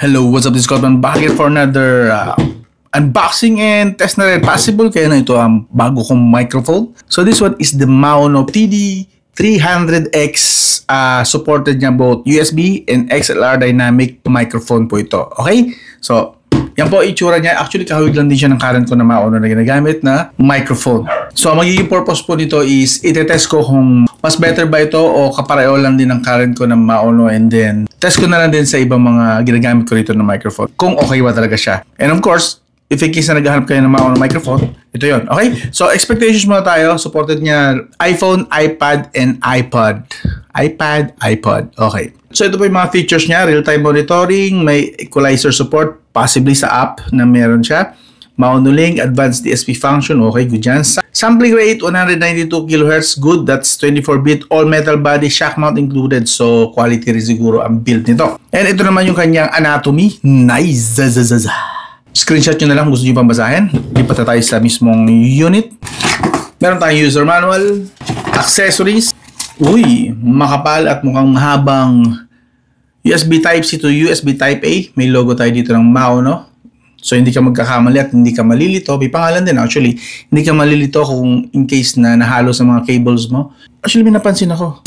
Hello, what's up? This is Corbin back here for another unboxing and test na rin. Possible kaya na ito ang bago kong microphone. So this one is the Maono TD300X. Supported niya both USB and XLR dynamic microphone po ito. Okay? So yan po itsura niya. Actually kahawig lang din siya ng current ko na Maono na ginagamit na microphone. So ang magiging purpose po nito is itetest ko kung mas better ba ito o kapareho lang din ng current ko ng Maono, and then test ko na lang din sa ibang mga ginagamit ko rito na microphone kung okay ba talaga siya. And of course, if in case na naghahanap kayo ng Maono microphone, ito yon. Okay? So expectations muna tayo. Supported niya iPhone, iPad, and iPod. iPod. Okay. So ito po yung mga features niya. Real-time monitoring, may equalizer support, possibly sa app na meron siya. Maono Link, advanced DSP function, okay, good yan. Sampling rate, 192 kHz, good, that's 24-bit, all metal body, shock mount included, so quality rin siguro ang build nito. And ito naman yung kanyang anatomy, nice. Screenshot nyo na lang, gusto nyo pang basahin. Lipat na tayo sa mismong unit. Meron tayong user manual, accessories, uy, makapal at mukhang mahabang USB Type-C to USB Type-A, may logo tayo dito ng Maono. So, hindi ka magkakamali at hindi ka malilito. May pangalan din actually. Hindi ka malilito kung in case na nahalo sa mga cables mo. Actually, may napansin ako.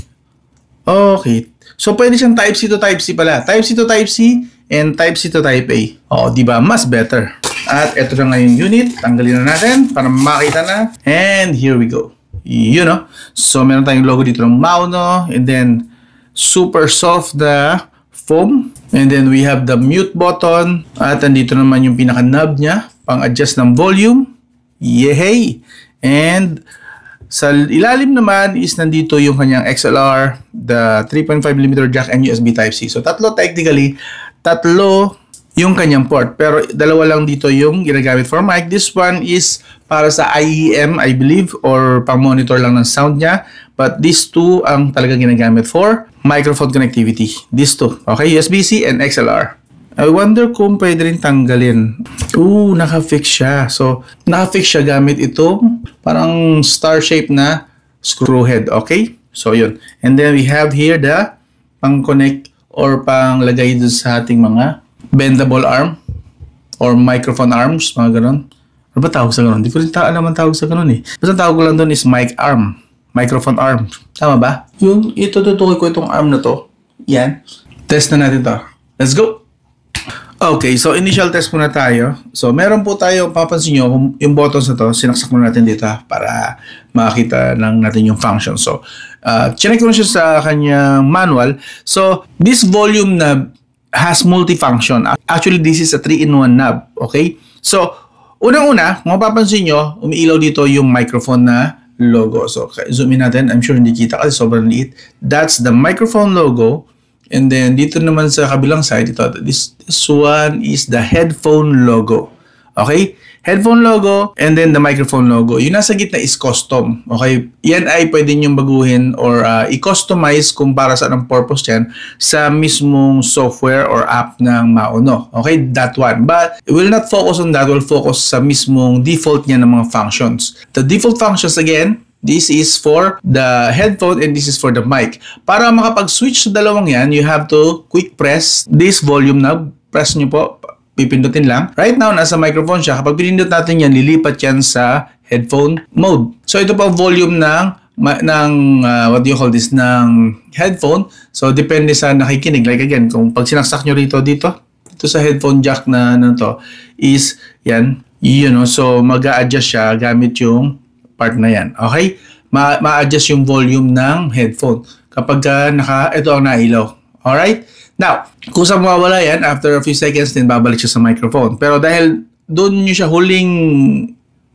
Okay. So, pwede siyang Type-C to Type-C pala. Type-C to Type-C and Type-C to Type-A. Oh, di ba? Mas better. At ito na nga yung unit. Tanggalin na natin para makita na. And here we go. You know. So, meron tayong logo dito ng Maono. And then, super soft the foam. And then we have the mute button. At andito naman yung pinaka-knob niya. Pang-adjust ng volume. Yehey! And sa ilalim naman is nandito yung kanyang XLR, the 3.5mm jack and USB Type-C. So tatlo technically. Tatlo yung kanyang port. Pero dalawa lang dito yung ginagamit for mic. This one is para sa IEM, I believe, or pang-monitor lang ng sound niya. But these two ang talagang ginagamit for microphone connectivity. These two. Okay, USB-C and XLR. I wonder kung pwede rin tanggalin. Ooh, naka-fix siya. So, naka-fix siya gamit itong parang star-shaped na screw head. Okay? So, yun. And then we have here the pang-connect or pang-lagay dun sa ating mga bendable arm or microphone arms, mga ganon. Ano ba tawag sa ganon? Hindi ko rin alam ang tawag sa ganon eh. Basta tawag ko lang doon is mic arm. Microphone arm. Tama ba? Yung itututukoy ko itong arm na to. Yan. Test na natin to. Let's go! Okay, so initial test muna tayo. So meron po tayo, papansin nyo, yung buttons na to, sinaksak muna natin dito para makita lang natin yung function. So, chinek ko na siya sa kanyang manual. So, this volume knob has multifunction. Actually, this is a 3-in-1 knob. Okay? So, unang-una, kung mapapansin nyo, umiilaw dito yung microphone na logo. So, zoom in natin. I'm sure hindi kita kasi sobrang liit. That's the microphone logo. And then, dito naman sa kabilang side, ito, this one is the headphone logo. Okay? Headphone logo and then the microphone logo. Yung nasa gitna is custom. Okay? Yan ay pwede nyo baguhin or i-customize kung para saan ang purpose yan sa mismong software or app ng Maono. Okay? That one. But it will not focus on that. We'll focus sa mismong default niya ng mga functions. The default functions again, this is for the headphone and this is for the mic. Para makapag-switch sa dalawang yan, you have to quick press this volume knob. Press nyo po. Pipindutin lang. Right now, nasa microphone siya. Kapag pinindot natin yan, lilipat yan sa headphone mode. So, ito pa volume ng what do you call this? Ng headphone. So, depende sa nakikinig. Like again, kung pag sinaksak nyo dito sa headphone jack na to, is yan. You know, so mag-a-adjust siya gamit yung part na yan. Okay? Ma-adjust yung volume ng headphone. Kapag ito ang nailaw. Alright? Now, kung sa mawawala yan, after a few seconds din babalik siya sa microphone. Pero dahil doon nyo siya huling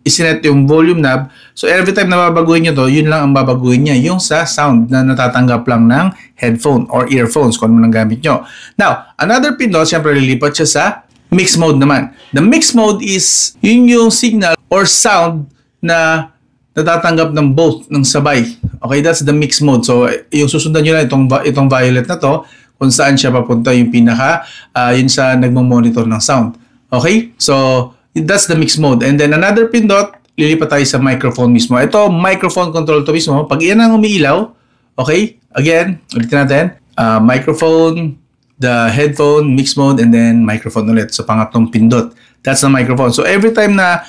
isinet yung volume knob, so every time na babaguhin nyo to, yun lang ang babaguhin niya, yung sa sound na natatanggap lang ng headphone or earphones kung ano nang gamit nyo. Now, another pindot, siyempre lilipat siya sa mix mode naman. The mix mode is yun yung signal or sound na natatanggap ng both, ng sabay. Okay, that's the mix mode. So, yung susundan nyo lang itong violet na to, kung saan siya papunta yung yun sa nagmamonitor ng sound. Okay? So, that's the mix mode. And then another pindot, lilipat tayo sa microphone mismo. Ito, microphone control to mismo. Pag iyan ang umiilaw, okay? Again, ulitin natin. Microphone the headphone, mix mode, and then microphone ulit. So, pangatlong pindot. That's the microphone. So, every time na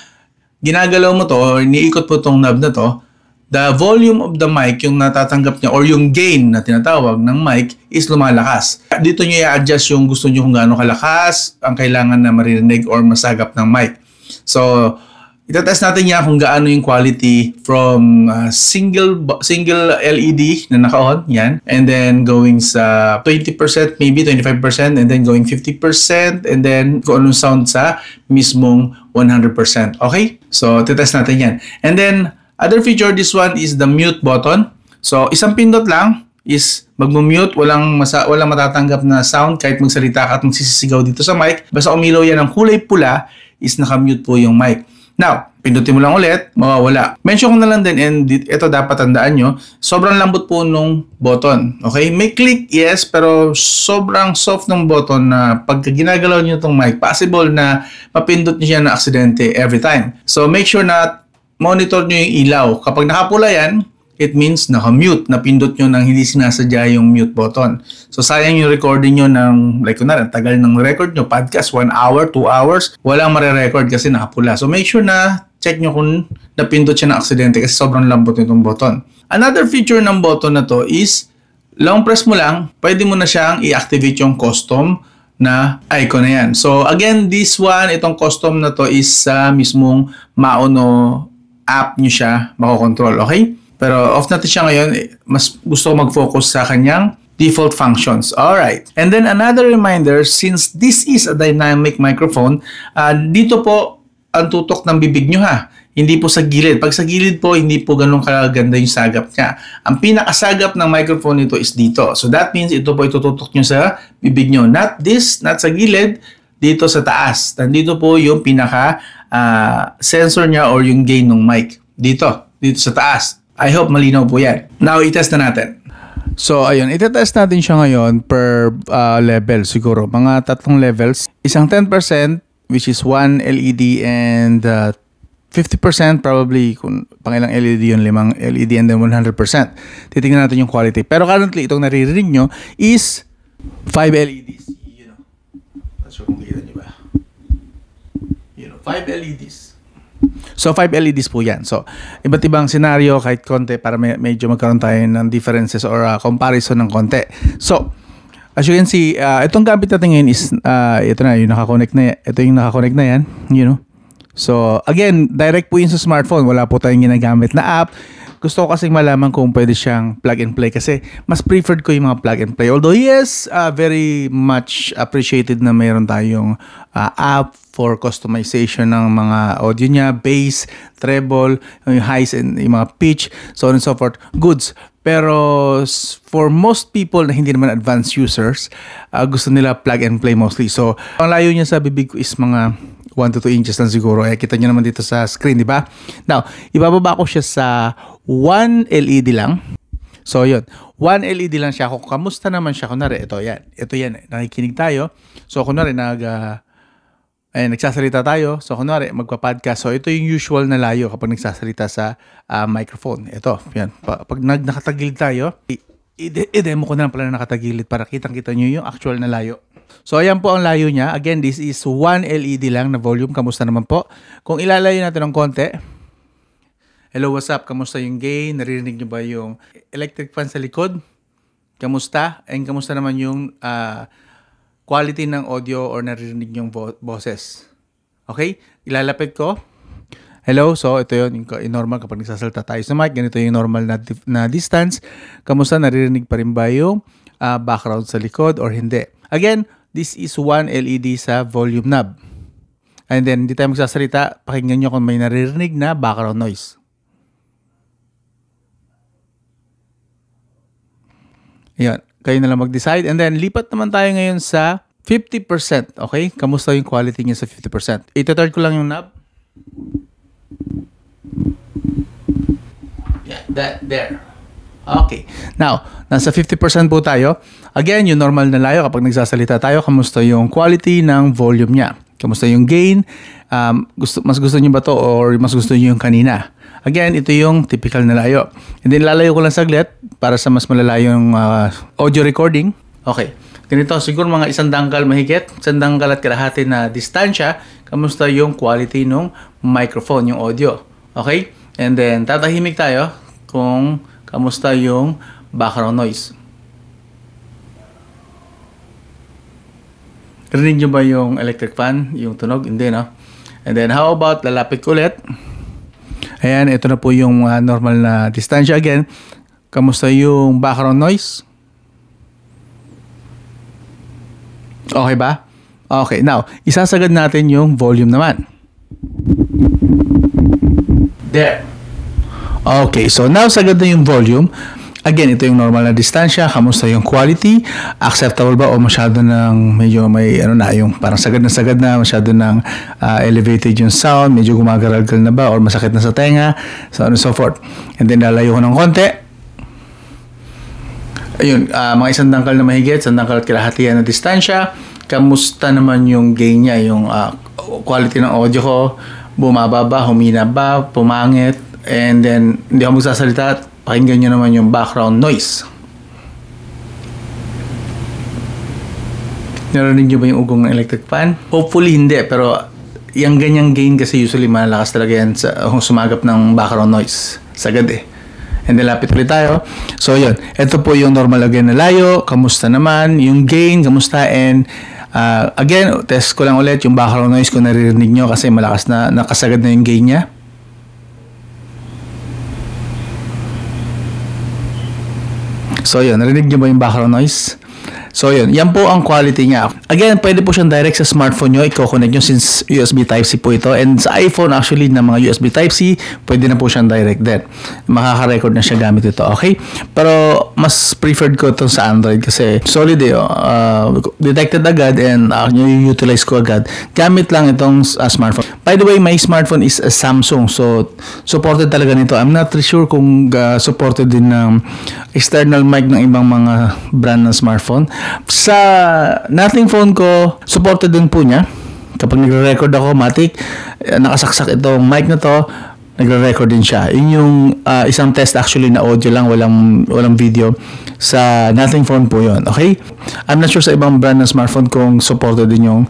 ginagalaw mo to or iniikot mo tong knob na to, the volume of the mic, yung natatanggap niya or yung gain na tinatawag ng mic is lumalakas. Dito nyo i-adjust yung gusto nyo kung gaano kalakas ang kailangan na maririnig or masagap ng mic. So, itatest natin yan kung gaano yung quality from single LED na naka-on, yan. And then going sa 20%, maybe 25%, and then going 50%, and then kung anong sound sa mismong 100%. Okay? So, titest natin yan. And then, other feature, this one is the mute button. So, isang pindot lang is mag-mute, walang matatanggap na sound kahit magsalita ka at magsisisigaw dito sa mic. Basta umilaw yan ng kulay pula is naka-mute po yung mic. Now, pindutin mo lang ulit, mawawala. Mention ko na lang din, and ito dapat tandaan nyo, sobrang lambot po nung button. Okay? May click, yes, pero sobrang soft ng button na pagka ginagalaw nyo itong mic, possible na mapindot nyo siya na aksidente every time. So, make sure na monitor nyo yung ilaw. Kapag nakapula yan, it means naka-mute, napindot nyo nang hindi sinasadya yung mute button. So, sayang yung recording nyo ng, like kunwari, tagal ng record nyo, podcast, 1 hour, 2 hours, walang marirecord kasi nakapula. So, make sure na check nyo kung napindot siya ng aksidente kasi sobrang lambot nitong button. Another feature ng button na to is, long press mo lang, pwede mo na siyang i-activate yung custom na icon na yan. So, again, this one, itong custom na to is sa mismong Maono app nyo siya makokontrol, okay? Pero off natin siya ngayon, mas gusto ko mag-focus sa kanyang default functions. Alright. And then another reminder, since this is a dynamic microphone, dito po ang tutok ng bibig nyo ha. Hindi po sa gilid. Pag sa gilid po, hindi po ganun kaganda yung sagap niya. Ang pinakasagap ng microphone nito is dito. So that means ito po itututok nyo sa bibig nyo. Not this, not sa gilid, dito sa taas. Nandito po yung pinaka sensor niya or yung gain ng mic. Dito sa taas. I hope malinaw po yan. Now, i-test na natin. So, ayun. Ita-test natin siya ngayon per level siguro. Mga 3 levels. Isang 10%, which is 1 LED and 50% probably kung pangilang LED yun, 5 LED and then 100%. Titingnan natin yung quality. Pero currently, itong naririnig nyo is 5 LEDs. You know. Not sure kung kita nyo ba. You know, 5 LEDs. So, 5 LEDs po yan. So, iba't ibang scenario kahit konti para medyo magkaroon tayo ng differences or comparison ng konti. So, as you can see, itong gamit natin ngayon is, ito na, yung nakakonect na yan. Ito yung nakakonect na yan, you know. So, again, direct po yun sa smartphone. Wala po tayong ginagamit na app. Gusto ko kasing malaman kung pwede siyang plug and play kasi mas preferred ko yung mga plug and play. Although yes, very much appreciated na mayroon tayong app for customization ng mga audio niya, bass, treble, yung highs and yung mga pitch, so on and so forth. Goods. Pero for most people na hindi naman advanced users, gusto nila plug and play mostly. So, ang layo niya sa bibig ko is mga 1 to 2 inches lang siguro. Kita nyo naman dito sa screen, di ba? Now, ibababa ko siya sa 1 LED lang. So, yun. 1 LED lang siya. Kung kamusta naman siya, kunwari, ito yan. Ito yan. Nakikinig tayo. So, kunwari, nagsasalita tayo. So, kunwari, magpa-podcast. So, ito yung usual na layo kapag nagsasalita sa microphone. Ito, yan. Pag nakatagilid tayo, i-demo ko na lang pala na nakatagilid para kitang-kita nyo yung actual na layo. So, ayan po ang layo niya. Again, this is 1 LED lang na volume. Kamusta naman po? Kung ilalayo natin ng konti. Hello, what's up? Kamusta yung gain? Naririnig nyo ba yung electric fan sa likod? Kamusta? And kamusta naman yung quality ng audio or naririnig yung boses? Okay? Ilalapit ko. Hello, so ito yun, yung normal kapag nagsasalita tayo sa mic. Ganito yung normal na distance. Kamusta? Naririnig pa rin ba yung background sa likod or hindi? Again, this is 1 LED sa volume knob. And then, hindi tayo magsasalita. Pakinggan nyo kung may naririnig na background noise. Ayan. Kayo na lang mag-decide. And then, lipat naman tayo ngayon sa 50%. Okay? Kamusta yung quality niya sa 50%? Ito-turn ko lang yung knob. Yeah, there. Okay. Now, nasa 50% po tayo. Again, yung normal na layo kapag nagsasalita tayo, kamusta yung quality ng volume niya? Kamusta yung gain? Mas gusto niyo ba to or mas gusto niyo yung kanina? Again, ito yung typical na layo. And then, lalayo ko lang saglit para sa mas malalayong audio recording. Okay. Ganito, siguro mga 1 dangkal mahigit, 1 dangkal at kalahati na distansya, kamusta yung quality ng microphone, yung audio. Okay? And then, tatahimik tayo kung kamusta yung background noise. Rinig nyo ba yung electric fan, yung tunog? Hindi, no? And then, how about lalapit ko ulit? Ayan, ito na po yung normal na distansya again. Kamusta yung background noise? Okay ba? Okay, now, isasagad natin yung volume naman. There. Okay, so now sagad na yung volume. Again, ito yung normal na distansya. Kamusta yung quality? Acceptable ba o masyado ng medyo may ano na, yung parang sagad na, masyado ng elevated yung sound, medyo gumagaragal na ba or masakit na sa tenga, so on and so forth. And then lalayo ko ng konti. Ayun, mga 1 dangkal na mahigit, 1 dangkal at kalahati na distansya. Kamusta naman yung gain niya, yung quality ng audio ko? Bumaba ba, humina ba, pumangit? And then, hindi ako magsasalita, pakinggan nyo naman yung background noise. Narinig nyo ba yung ugong ng electric fan? Hopefully hindi, pero yung ganyang gain kasi usually malakas talaga yan kung sumagap ng background noise. Sagad eh. And then lapit ulit tayo. So yun, ito po yung normal again na layo. Kamusta naman? Yung gain, kamusta? And again, test ko lang ulit yung background noise kung naririnig nyo kasi malakas na, nakasagad na yung gain niya. So yun, narinig nyo ba yung background noise? So yun, yan po ang quality niya. Again, pwede po siyang direct sa smartphone nyo, i-connect nyo since USB Type-C po ito. And sa iPhone actually na mga USB Type-C, pwede na po siyang direct din. Makaka-record na siya gamit ito, okay? Pero mas preferred ko ito sa Android kasi solid eh. Detected agad and utilize ko agad. Gamit lang itong smartphone. By the way, my smartphone is a Samsung. So, supported talaga nito. I'm not really sure kung supported din ng external mic ng ibang mga brand ng smartphone. Sa Nothing phone ko, supported din po niya. Kapag nagre-record ako, matik, nakasaksak itong mic na to, nagre-record din siya. Yun yung isang test actually na audio lang, walang video. Sa Nothing phone po yun, okay? I'm not sure sa ibang brand ng smartphone kung supported din yung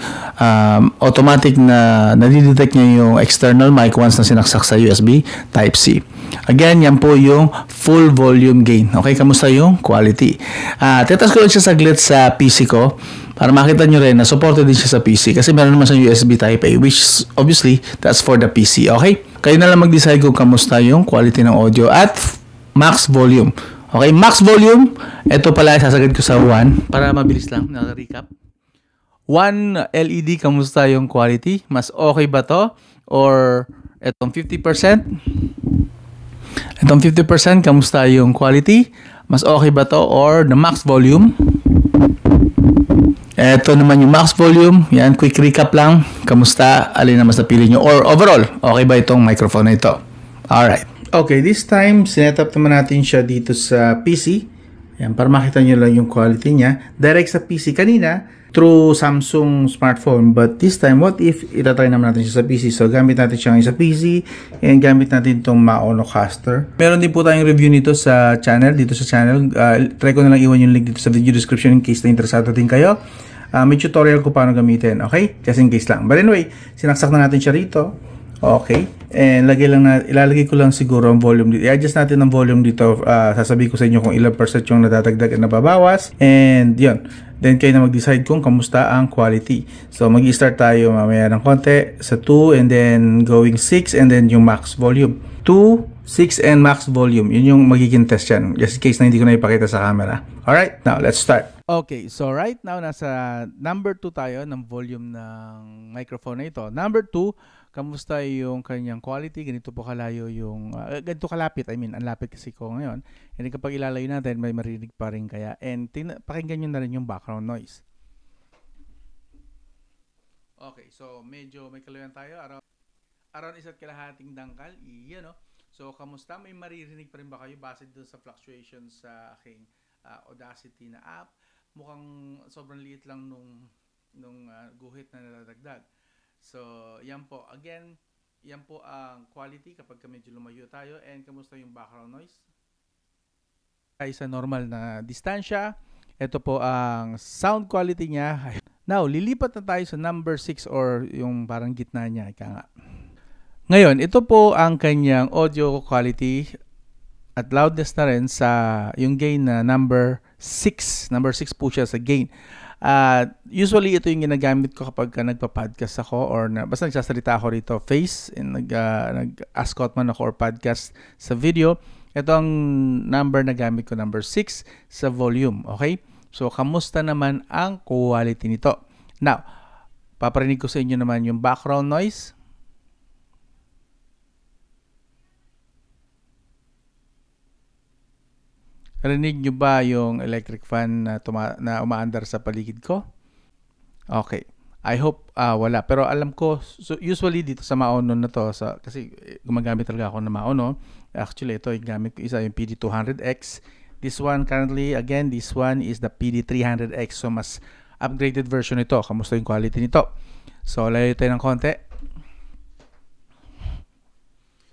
automatic na nadidetect niya yung external mic once na sinaksak sa USB Type-C. Again, yan po yung full volume gain. Okay, kamusta yung quality? Tetas ko lang siya saglit sa PC ko para makita nyo rin na supported din siya sa PC kasi meron naman sa USB Type-A which obviously that's for the PC. Okay? Kayo na lang mag-decide kung kamusta yung quality ng audio at max volume. Okay, max volume. Ito pala sasagad ko sa 1 para mabilis lang na-recap. 1 LED, kamusta yung quality? Mas okay ba to? Or etong 50%? Itong 50%, kamusta yung quality? Mas okay ba to? Or the max volume? Ito naman yung max volume. Yan, quick recap lang. Kamusta? Alin na mas napili nyo? Or overall, okay ba itong microphone na ito? Alright. Okay, this time, sinetup naman natin siya dito sa PC. Yan, para makita nyo lang yung quality niya. Direct sa PC kanina, through Samsung smartphone. But this time, what if itatry naman natin siya sa PC? So, gamit natin siya sa PC and gamit natin itong Maonocaster. Meron din po tayong review nito sa channel, dito sa channel. Try ko na lang iwan yung link dito sa video description in case na interesado din kayo. May tutorial ko paano gamitin, okay? Just in case lang. But anyway, sinaksak na natin siya rito. Okay. And ilalagay ko lang siguro ang volume dito. I-adjust natin ang volume dito. Sasabihin ko sa inyo kung ilang percent yung nadadagdag at nababawas. And yun. Then kayo na mag-decide kung kamusta ang quality. So mag-i-start tayo mamaya ng konti sa 2 and then going 6 and then yung max volume. 2, 6 and max volume. Yun yung magiging test yan. Just in case na hindi ko na ipakita sa camera. Alright, now let's start. Okay, so right now nasa number 2 tayo ng volume ng microphone na ito. Number 2, kamusta yung kanyang quality? Ganito po kalayo yung, ganito kalapit, ang lapit kasi ko ngayon. And kapag ilalayo natin, may marinig pa rin kaya. And pakinggan nyo na rin yung background noise. Okay, so medyo may kalayuan tayo. Around 1.5 dangkal. Yan, no? So, kamusta? May maririnig pa rin ba kayo base dun sa fluctuations sa aking Audacity na app? Mukhang sobrang liit lang nung guhit na nadadagdag. So, yan po. Again, yan po ang quality kapag medyo lumayo tayo. And kamusta yung background noise? Ay sa normal na distansya. Ito po ang sound quality niya. Now, lilipat na tayo sa number 6 or yung parang gitna niya. Ika nga. Ngayon, ito po ang kanyang audio quality at loudness na rin sa yung gain na number 6. Number 6 po siya sa gain. Usually, ito yung ginagamit ko kapag nagpa-podcast ako or basta nagsasalita ako rito face and nag-ascot man ako or podcast sa video. Ito ang number na gamit ko, number 6 sa volume. Okay? So, kamusta naman ang quality nito? Now, paparinig ko sa inyo naman yung background noise. Rinig nyo ba yung electric fan na umaandar sa paligid ko? Okay. I hope wala. Pero alam ko, so usually dito sa Maono na to, kasi gumagamit talaga ako ng Maono. Actually, ito yung gamit ko isa, yung PD200X. This one currently, again, this one is the PD300X. So, mas upgraded version nito. Kamusta yung quality nito? So, layo tayo ng konti.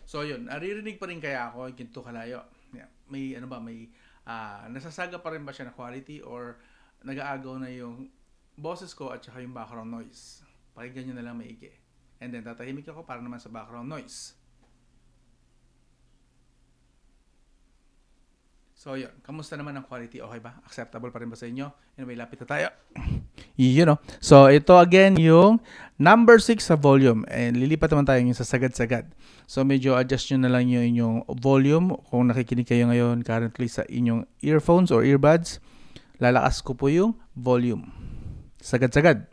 So, yun. Naririnig pa rin kaya ako yung ginto kalayo. Yeah. May, nasasaga pa rin ba siya na quality or nag-aagaw na yung boses ko at saka yung background noise? Pakinggan nyo na lang maigi. And then, tatahimik ako para naman sa background noise. So, yun. Kamusta naman ang quality? Okay ba? Acceptable pa rin ba sa inyo? Anyway, lapit na tayo. So, ito again yung number 6 sa volume. And lilipat naman tayo yung sa sagad-sagad. So, medyo adjust nyo na lang yung inyong volume. Kung nakikinig kayo ngayon currently sa inyong earphones or earbuds, lalakas ko po yung volume. Sagad-sagad.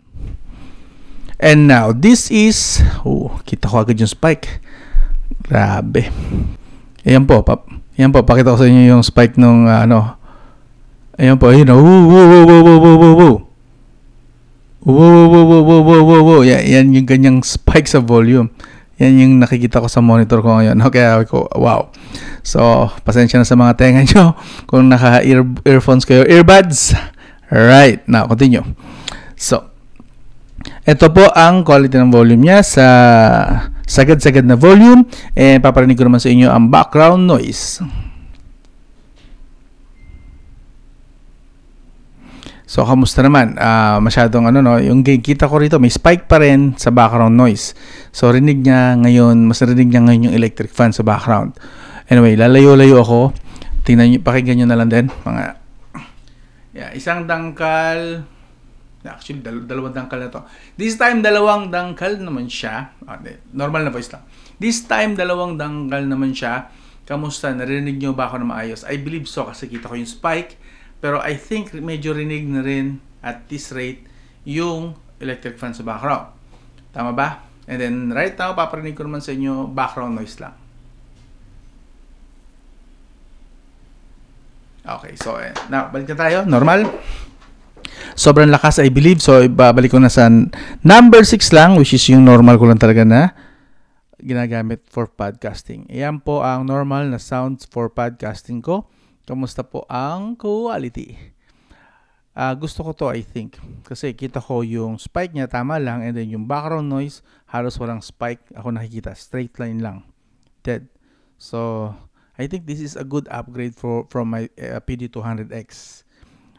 And now, this is... kita ko agad yung spike. Grabe. Ayan po, pakita ko sa inyo yung spike nung Ayan po, yun. Yan yung ganyang spike sa volume. Yan yung nakikita ko sa monitor ko ngayon. Okay, wow. So, pasensya na sa mga tenga nyo kung naka-earphones kayo. Earbuds! Alright, now continue. So, ito po ang quality ng volume niya sa sagad-sagad na volume. And paparinig ko naman sa inyo ang background noise. So, kamusta naman? Masyadong yung kita ko rito, may spike pa rin sa background noise. So, mas rinig niya ngayon yung electric fan sa background. Anyway, lalayo-layo ako. Tingnan niyo, pakinggan niyo na lang din. Isang dangkal. Actually, dalawang dangkal na to. This time, dalawang dangkal naman siya. Normal na voice lang. This time, dalawang dangkal naman siya. Kamusta? Narinig niyo ba ako na maayos? I believe so kasi kita ko yung spike. Pero I think medyo rinig na rin at this rate yung electric fan sa background. Tama ba? And then right now, paparinig ko naman sa inyo background noise lang. Okay, so now, balik na tayo. Normal. Sobrang lakas, I believe. So, ibabalik ko na sa number 6 lang, which is yung normal ko lang talaga na ginagamit for podcasting. Ayan po ang normal na sounds for podcasting ko. Kamusta po ang quality? Gusto ko to, I think. Kasi kita ko yung spike niya, tama lang. And then yung background noise, halos walang spike. Ako nakikita, straight line lang. Dead. So, I think this is a good upgrade from my PD200X.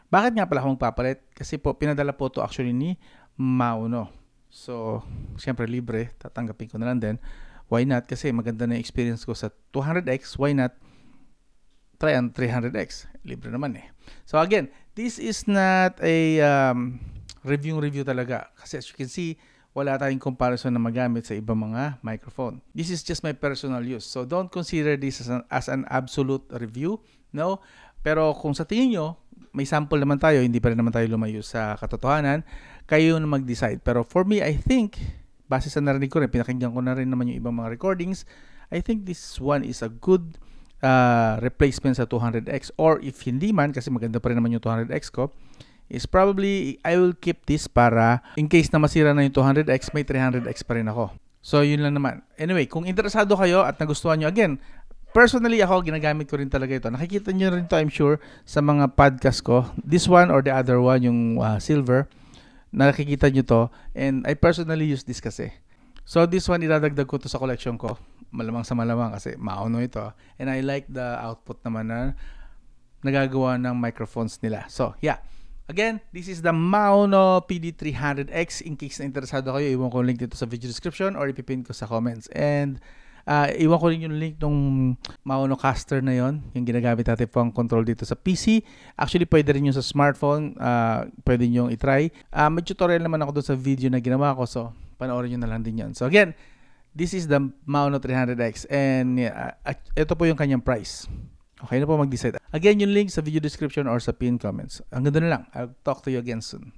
Bakit nga pala akong magpapalit? Kasi po, pinadala po to actually ni Maono. So, siyempre libre. Tatanggapin ko na lang din. Why not? Kasi maganda na yung experience ko sa 200X. Why not? Try ang 300X. Libre naman eh. So again, this is not a review talaga. Kasi as you can see, wala tayong comparison na magamit sa ibang mga microphone. This is just my personal use. So don't consider this as an absolute review. No? Pero kung sa tingin nyo, may sample naman tayo, hindi pa rin naman tayo lumayo sa katotohanan, kayo na mag-decide. Pero for me, I think, base sa narinig ko rin, pinakinggan ko na rin naman yung ibang mga recordings, I think this one is a good replacement sa 200X, or if hindi man, kasi maganda pa rin naman yung 200X ko, is probably I will keep this para in case na masira na yung 200X, may 300X pa rin ako. So yun lang naman. Anyway, kung interesado kayo at nagustuhan nyo, again, personally ako, ginagamit ko rin talaga ito. Nakikita nyo rin ito, I'm sure, sa mga podcast ko. This one or the other one, yung silver, nakikita nyo to, and I personally use this kasi. So this one, idadagdag ko to sa collection ko. Malamang sa malamang kasi Maono ito. And I like the output naman na nagagawa ng microphones nila. So, yeah. Again, this is the Mauno PD300X. In case na interesado kayo, iwan ko link dito sa video description or ipipin ko sa comments. And iwan ko rin yung link ng Mauno caster na yon, yung ginagamit natin pang control dito sa PC. Actually, pwede rin yung sa smartphone. Pwede nyo itry. May tutorial naman ako doon sa video na ginawa ko. So, panoorin nyo na lang din yan. So, again, this is the Mauno 300X. And ito po yung kanyang price. Okay na po mag-decide. Again, yung link sa video description or sa pin comments. Hanggang doon na lang. I'll talk to you again soon.